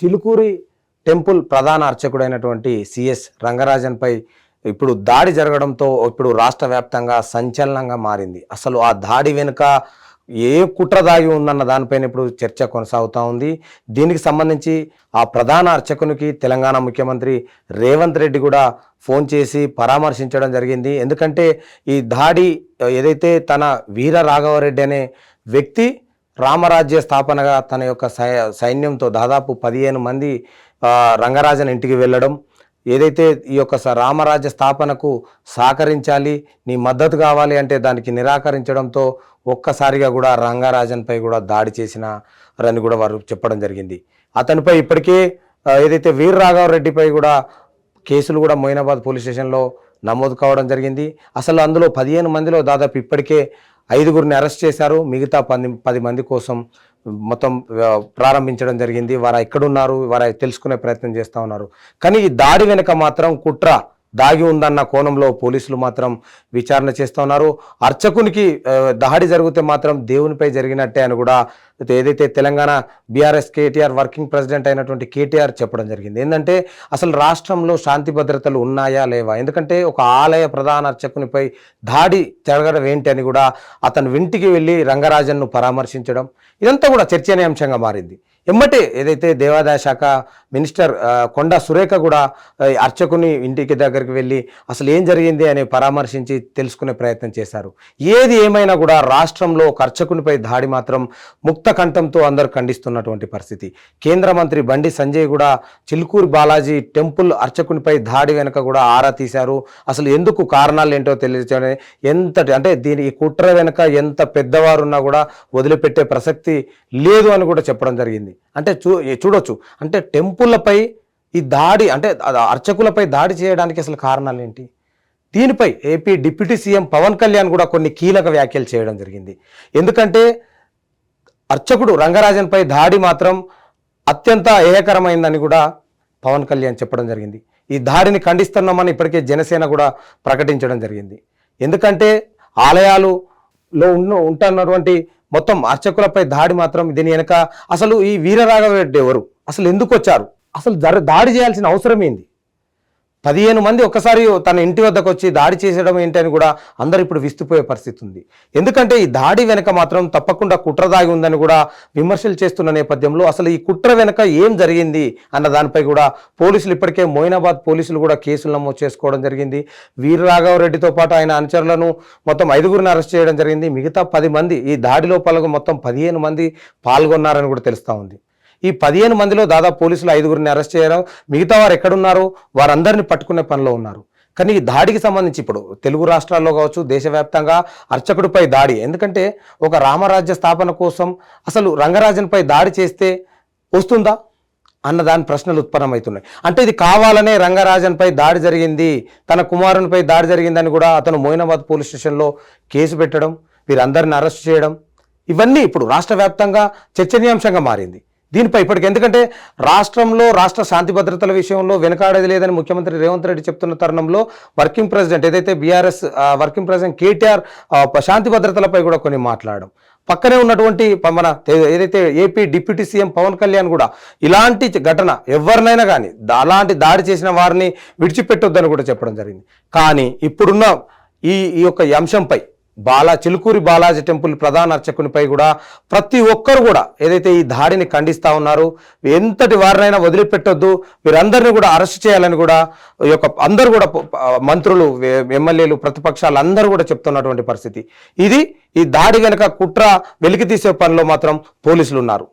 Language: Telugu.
చిలుకూరి టెంపుల్ ప్రధాన అర్చకుడైనటువంటి సిఎస్ రంగరాజన్పై ఇప్పుడు దాడి జరగడంతో ఇప్పుడు రాష్ట్ర వ్యాప్తంగా సంచలనంగా మారింది. అసలు ఆ దాడి వెనుక ఏ కుట్ర దాగి ఉందన్న దానిపైన ఇప్పుడు చర్చ కొనసాగుతూ ఉంది. దీనికి సంబంధించి ఆ ప్రధాన అర్చకునికి తెలంగాణ ముఖ్యమంత్రి రేవంత్ రెడ్డి కూడా ఫోన్ చేసి పరామర్శించడం జరిగింది. ఎందుకంటే ఈ దాడి ఏదైతే తన వీర రాఘవరెడ్డి అనే వ్యక్తి రామరాజ్య స్థాపనగా తన యొక్క సైన్యంతో దాదాపు 15 మంది రంగరాజన్ ఇంటికి వెళ్ళడం, ఏదైతే ఈ యొక్క రామరాజ్య స్థాపనకు సహకరించాలి, నీ మద్దతు కావాలి అంటే దానికి నిరాకరించడంతో ఒక్కసారిగా కూడా రంగరాజన్పై కూడా దాడి చేసినారని కూడా వారు చెప్పడం జరిగింది. అతనిపై ఇప్పటికే ఏదైతే వీర రాఘవరెడ్డిపై కూడా కేసులు కూడా మొయినాబాద్ పోలీస్ స్టేషన్లో నమోదు కావడం జరిగింది. అసలు అందులో 15 మందిలో దాదాపు ఇప్పటికే 5గురిని అరెస్ట్ చేశారు. మిగతా 10 మంది కోసం మొత్తం ప్రారంభించడం జరిగింది. వారు ఎక్కడున్నారు, వారు తెలుసుకునే ప్రయత్నం చేస్తూ ఉన్నారు. కానీ ఈ దాడి వెనుక మాత్రం కుట్ర దాగి ఉందన్న కోణంలో పోలీసులు మాత్రం విచారణ చేస్తూ ఉన్నారు. అర్చకునికి దాడి జరిగితే మాత్రం దేవునిపై జరిగినట్టే అని కూడా ఏదైతే Telangana BRS KTR working president అయినటువంటి కేటీఆర్ చెప్పడం జరిగింది. ఏంటంటే అసలు రాష్ట్రంలో శాంతి భద్రతలు ఉన్నాయా లేవా, ఎందుకంటే ఒక ఆలయ ప్రధాన అర్చకునిపై దాడి జరగడం ఏంటి అని కూడా అతను ఇంటికి వెళ్ళి రంగరాజన్ను పరామర్శించడం ఇదంతా కూడా చర్చనీయాంశంగా మారింది. ఎమ్మటే ఏదైతే దేవాదాయ శాఖ మినిస్టర్ కొండా సురేఖ కూడా అర్చకుని ఇంటికి దగ్గరికి వెళ్ళి అసలు ఏం జరిగింది అని పరామర్శించి తెలుసుకునే ప్రయత్నం చేశారు. ఏది ఏమైనా కూడా రాష్ట్రంలో ఒక అర్చకునిపై దాడి మాత్రం ముక్త కంఠంతో అందరూ ఖండిస్తున్నటువంటి పరిస్థితి. కేంద్ర మంత్రి బండి సంజయ్ కూడా చిలుకూరి బాలాజీ టెంపుల్ అర్చకునిపై దాడి వెనుక కూడా ఆరా తీశారు. అసలు ఎందుకు కారణాలు ఏంటో తెలియజేయడం, అంటే దీని ఈ కుట్ర వెనుక ఎంత పెద్దవారున్నా కూడా వదిలిపెట్టే ప్రసక్తి లేదు అని కూడా చెప్పడం జరిగింది. అంటే చూడొచ్చు, అంటే టెంపుల్లపై ఈ దాడి, అంటే అర్చకులపై దాడి చేయడానికి అసలు కారణాలు ఏంటి? దీనిపై AP deputy CM Pawan Kalyan కూడా కొన్ని కీలక వ్యాఖ్యలు చేయడం జరిగింది. ఎందుకంటే అర్చకుడు రంగరాజన్పై దాడి మాత్రం అత్యంత ఏయకరమైందని కూడా పవన్ కళ్యాణ్ చెప్పడం జరిగింది. ఈ దాడిని ఖండిస్తున్నామని ఇప్పటికే జనసేన కూడా ప్రకటించడం జరిగింది. ఎందుకంటే ఆలయాలులో ఉంటున్నటువంటి మొత్తం అర్చకులపై దాడి మాత్రం దీని వెనక అసలు ఈ వీరరాఘవరెడ్డి ఎవరు, అసలు ఎందుకు వచ్చారు, అసలు దాడి చేయాల్సిన అవసరం ఏంది? 15 మంది ఒక్కసారి తన ఇంటి వద్దకు వచ్చి దాడి చేసడం ఏంటి అని కూడా అందరూ ఇప్పుడు విస్తుపోయే పరిస్థితి ఉంది. ఎందుకంటే ఈ దాడి వెనక మాత్రం తప్పకుండా కుట్ర దాగి ఉందని కూడా విమర్శలు చేస్తున్న నేపథ్యంలో అసలు ఈ కుట్ర వెనక ఏం జరిగింది అన్న దానిపై కూడా పోలీసులు ఇప్పటికే మొయినాబాద్ పోలీసులు కూడా కేసులు నమోదు చేసుకోవడం జరిగింది. వీర రాఘవరెడ్డితో పాటు ఆయన అనుచరులను మొత్తం 5గురిని అరెస్ట్ చేయడం జరిగింది. మిగతా 10 మంది ఈ దాడిలో మొత్తం 15 మంది పాల్గొన్నారని కూడా తెలుస్తూ ఉంది. ఈ 15 మందిలో దాదాపు పోలీసులు 5గురిని అరెస్ట్ చేయడం, మిగతా వారు ఎక్కడున్నారు వారందరినీ పట్టుకునే పనిలో ఉన్నారు. కానీ ఈ దాడికి సంబంధించి ఇప్పుడు తెలుగు రాష్ట్రాల్లో కావచ్చు, దేశవ్యాప్తంగా అర్చకుడిపై దాడి, ఎందుకంటే ఒక రామరాజ్య స్థాపన కోసం అసలు రంగరాజన్పై దాడి చేస్తే వస్తుందా అన్న దాని ప్రశ్నలు ఉత్పన్నమవుతున్నాయి. అంటే ఇది కావాలనే రంగరాజన్పై దాడి జరిగింది, తన కుమారునిపై దాడి జరిగిందని కూడా అతను మొయినాబాద్ పోలీస్ స్టేషన్లో కేసు పెట్టడం, వీరందరిని అరెస్ట్ చేయడం, ఇవన్నీ ఇప్పుడు రాష్ట్ర వ్యాప్తంగా చర్చనీయాంశంగా మారింది. దీనిపై ఇప్పటికి, ఎందుకంటే రాష్ట్రంలో రాష్ట్ర శాంతి భద్రతల విషయంలో వెనకాడేది లేదని ముఖ్యమంత్రి రేవంత్ రెడ్డి చెప్తున్న తరుణంలో వర్కింగ్ ప్రెసిడెంట్ ఏదైతే బీఆర్ఎస్ వర్కింగ్ ప్రెసిడెంట్ కేటీఆర్ శాంతి భద్రతలపై కూడా కొన్ని మాట్లాడడం, పక్కనే ఉన్నటువంటి మన ఏదైతే AP deputy CM Pawan Kalyan కూడా ఇలాంటి ఘటన ఎవరినైనా కానీ అలాంటి దాడి చేసిన వారిని విడిచిపెట్టొద్దని కూడా చెప్పడం జరిగింది. కానీ ఇప్పుడున్న ఈ యొక్క అంశంపై చిలుకూరి బాలాజీ టెంపుల్ ప్రధాన అర్చకునిపై కూడా ప్రతి ఒక్కరు కూడా ఏదైతే ఈ దాడిని ఖండిస్తూ ఉన్నారు, ఎంతటి వారినైనా వదిలిపెట్టొద్దు, వీరందరినీ కూడా అరెస్ట్ చేయాలని కూడా అందరూ కూడా మంత్రులు, ఎమ్మెల్యేలు, ప్రతిపక్షాలు అందరూ కూడా చెప్తున్నటువంటి పరిస్థితి ఇది. ఈ దాడి వెనుక కుట్ర వెలికి తీసే పనిలో మాత్రం పోలీసులు ఉన్నారు.